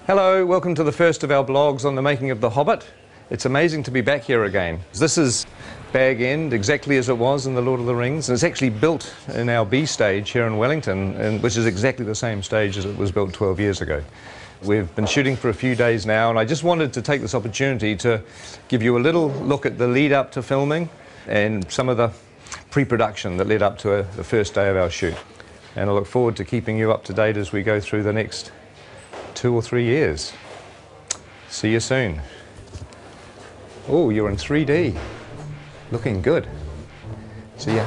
Hello, welcome to the first of our blogs on the making of The Hobbit. It's amazing to be back here again. This is Bag End, exactly as it was in The Lord of the Rings, and it's actually built in our B stage here in Wellington, which is exactly the same stage as it was built 12 years ago. We've been shooting for a few days now, and I just wanted to take this opportunity to give you a little look at the lead up to filming and some of the pre-production that led up to the first day of our shoot. And I look forward to keeping you up to date as we go through the next 2 or 3 years. See you soon. Oh, you're in 3D. Looking good. See ya.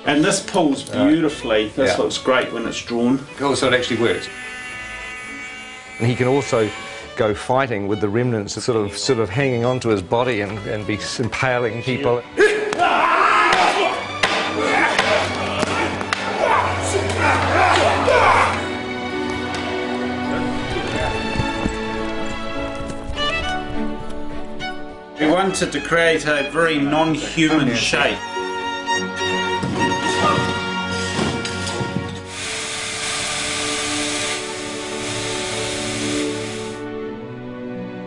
And this pulls beautifully. This looks great when it's drawn. Oh, so it actually works. And he can also go fighting with the remnants of sort of hanging onto his body and be impaling people. We wanted to create a very non-human shape.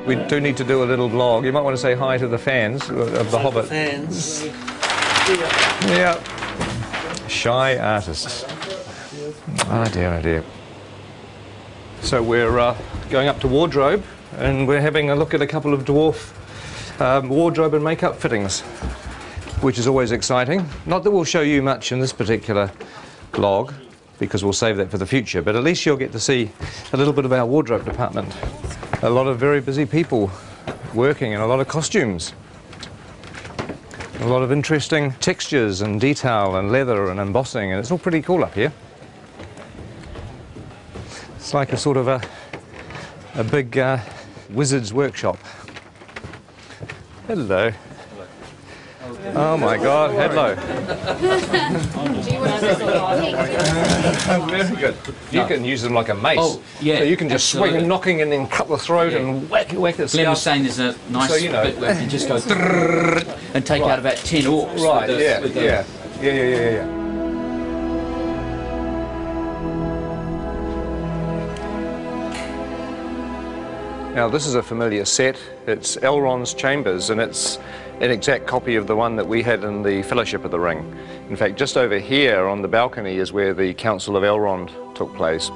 We do need to do a little vlog. You might want to say hi to the fans of The Hobbit. Fans. Yeah. Shy artists. Oh dear, oh dear. So we're going up to wardrobe, and we're having a look at a couple of dwarf wardrobe and makeup fittings, which is always exciting. Not that we'll show you much in this particular vlog, because we'll save that for the future, but at least you'll get to see a little bit of our wardrobe department. A lot of very busy people working, and a lot of costumes. A lot of interesting textures and detail and leather and embossing, and it's all pretty cool up here. It's like a sort of a big wizard's workshop. Hello. Oh my God, hello. Very good. You can use them like a mace. Oh, yeah. So you can just absolutely. swing knocking and then cut the throat and whack it. Glenn was saying there's a nice bit where you can just go and take out about 10 orcs. Right, with the, yeah. Now this is a familiar set. It's Elrond's chambers, and it's an exact copy of the one that we had in the Fellowship of the Ring. In fact, just over here on the balcony is where the Council of Elrond took place,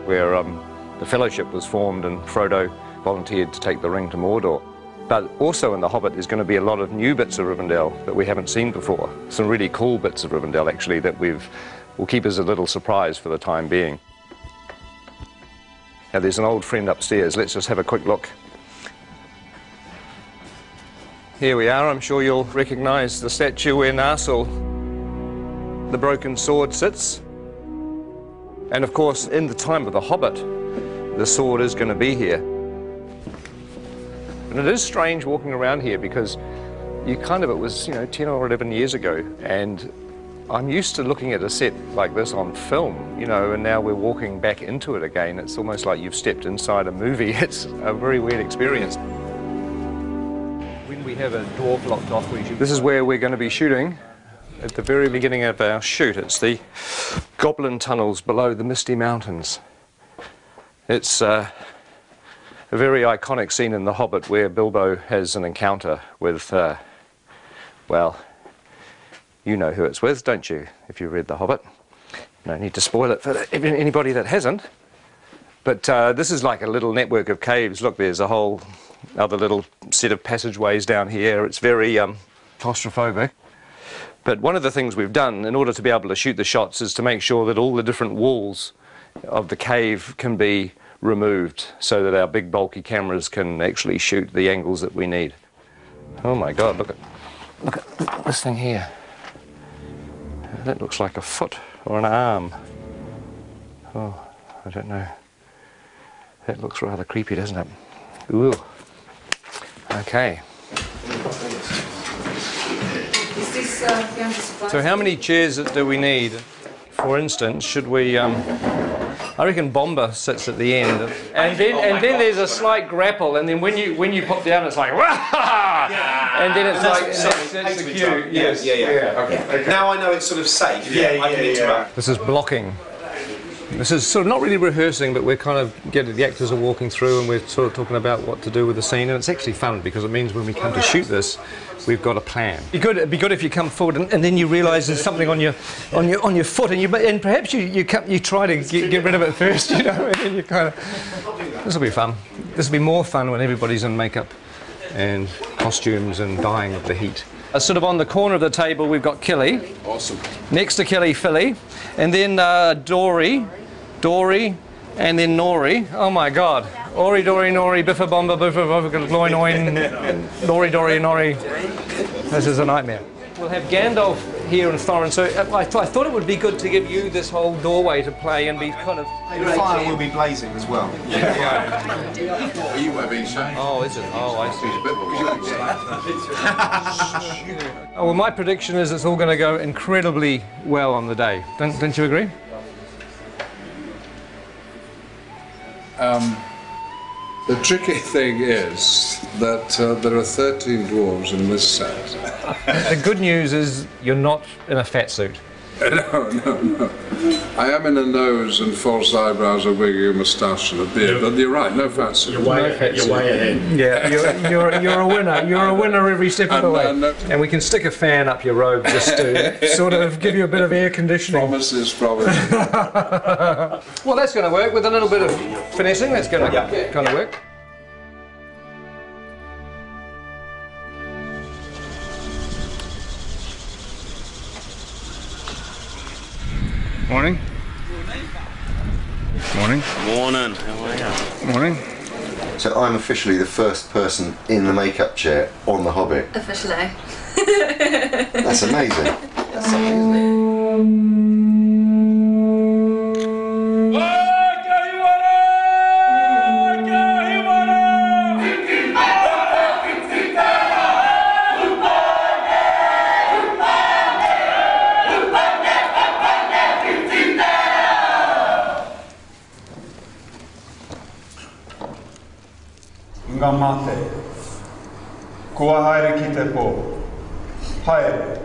where the Fellowship was formed and Frodo volunteered to take the ring to Mordor. But also in The Hobbit there's going to be a lot of new bits of Rivendell that we haven't seen before. Some really cool bits of Rivendell actually that we'll keep as a little surprise for the time being. Now there's an old friend upstairs. Let's just have a quick look. Here we are. I'm sure you'll recognise the statue where Narsil, the broken sword, sits. And of course, in the time of The Hobbit, the sword is going to be here. And it is strange walking around here because it was, 10 or 11 years ago, and I'm used to looking at a set like this on film, and now we're walking back into it again. It's almost like you've stepped inside a movie. It's a very weird experience. When we have a dwarf locked off, this is where we're going to be shooting at the very beginning of our shoot. It's the Goblin tunnels below the Misty Mountains. It's a very iconic scene in The Hobbit where Bilbo has an encounter with, well, you know who it's with, don't you, if you've read The Hobbit? No need to spoil it for anybody that hasn't. But this is like a little network of caves. Look, there's a whole other little set of passageways down here. It's very claustrophobic. But one of the things we've done in order to be able to shoot the shots is to make sure that all the different walls of the cave can be removed so that our big bulky cameras can actually shoot the angles that we need. Oh my God, look at this thing here. That looks like a foot or an arm. Oh, I don't know. That looks rather creepy, doesn't it? Ooh. Okay. So how many chairs do we need? For instance, should we... I I reckon Bomber sits at the end, and then there's a slight grapple, and then when you pop down, it's like and then it's like that's the cue. Yes. Yeah. Okay. Now I know it's sort of safe. I can interrupt. This is blocking. This is sort of not really rehearsing, but we're kind of the actors are walking through and we're sort of talking about what to do with the scene, and it's actually fun because it means when we come to shoot this, we've got a plan. It'd be good if you come forward and then you realise there's something on your foot, and perhaps you try to get rid of it first, you know, and then you kind of. This will be fun. This will be more fun when everybody's in makeup and costumes and dying of the heat. Sort of on the corner of the table, we've got Killy. Awesome. Next to Killy, Philly, and then Dory, and then Nori. Oh my God! Ori, Dory, Nori, Biffa, Bomba, Biffa, Loin, Oin, Nori, Dory, Nori. This is a nightmare. We'll have Gandalf here and Thorin, so I thought it would be good to give you this whole doorway to play and be kind of... The fire will be blazing as well. Are you being shown? Oh, is it? Oh, I see. Oh, well, my prediction is it's all going to go incredibly well on the day. Don't you agree? The tricky thing is that there are 13 dwarves in this set. The good news is you're not in a fat suit. No. I am in a nose and false eyebrows, a wig, a moustache and a beard, but you're right, no fat suit. You're way ahead. Yeah, you're a winner. You're a winner every step of the way. And we can stick a fan up your robe just to sort of give you a bit of air conditioning. Promises. Well, that's going to work with a little bit of finessing. That's going to kind of work. Morning. Morning. Morning. How are you? Morning. So I'm officially the first person in the makeup chair on The Hobbit. Officially. That's amazing. That's something, isn't Ngamate. Kua haere ki te pō. Haere.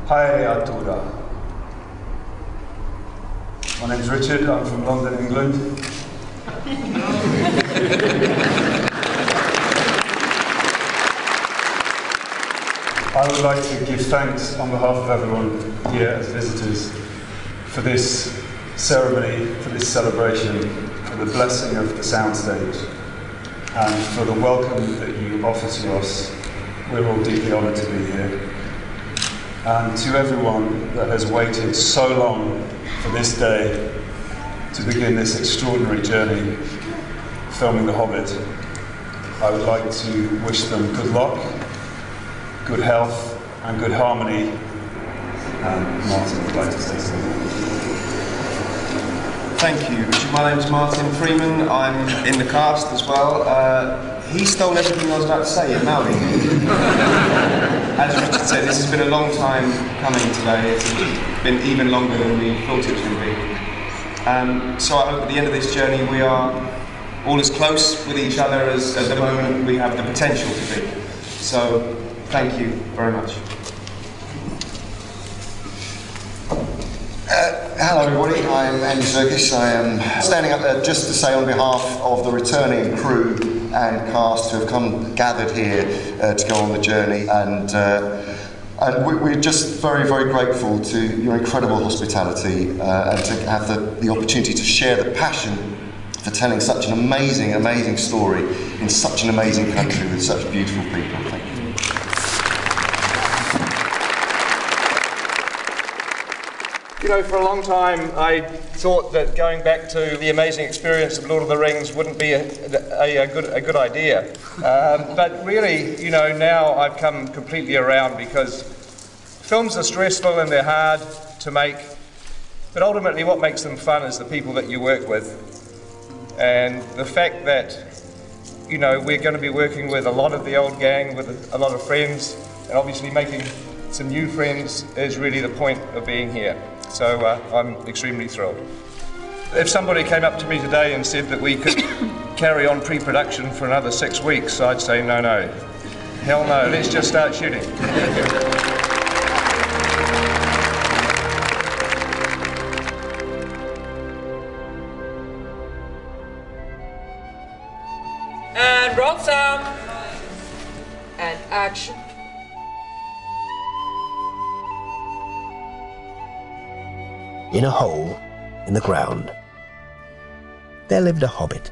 Haere atura. My name's Richard, I'm from London, England. I would like to give thanks on behalf of everyone here as visitors for this ceremony, for this celebration, for the blessing of the soundstage, and for the welcome that you offer to us. We're all deeply honoured to be here. And to everyone that has waited so long for this day to begin this extraordinary journey filming The Hobbit, I would like to wish them good luck, good health and good harmony. And Martin would like to say something. Thank you, Richard. My name's Martin Freeman. I'm in the cast as well. He stole everything I was about to say in Maori. As Richard said, this has been a long time coming today. It's been even longer than we thought it was going to be. So I hope at the end of this journey we are all as close with each other as at the moment we have the potential to be. So thank you very much. Hello everybody, I'm Andy Serkis. I am standing up there just to say on behalf of the returning crew and cast who have gathered here to go on the journey, and we're just very, very grateful to your incredible hospitality and to have the opportunity to share the passion for telling such an amazing, amazing story in such an amazing country with such beautiful people. Thank you. You know, for a long time I thought that going back to the amazing experience of Lord of the Rings wouldn't be a good idea. But really, you know, now I've come completely around, because films are stressful and they're hard to make, but ultimately what makes them fun is the people that you work with. And the fact that, you know, we're going to be working with a lot of the old gang, with a lot of friends, and obviously making some new friends is really the point of being here. So I'm extremely thrilled. If somebody came up to me today and said that we could carry on pre-production for another 6 weeks, I'd say no, no. Hell no, let's just start shooting. And roll sound. And action. In a hole in the ground, there lived a hobbit.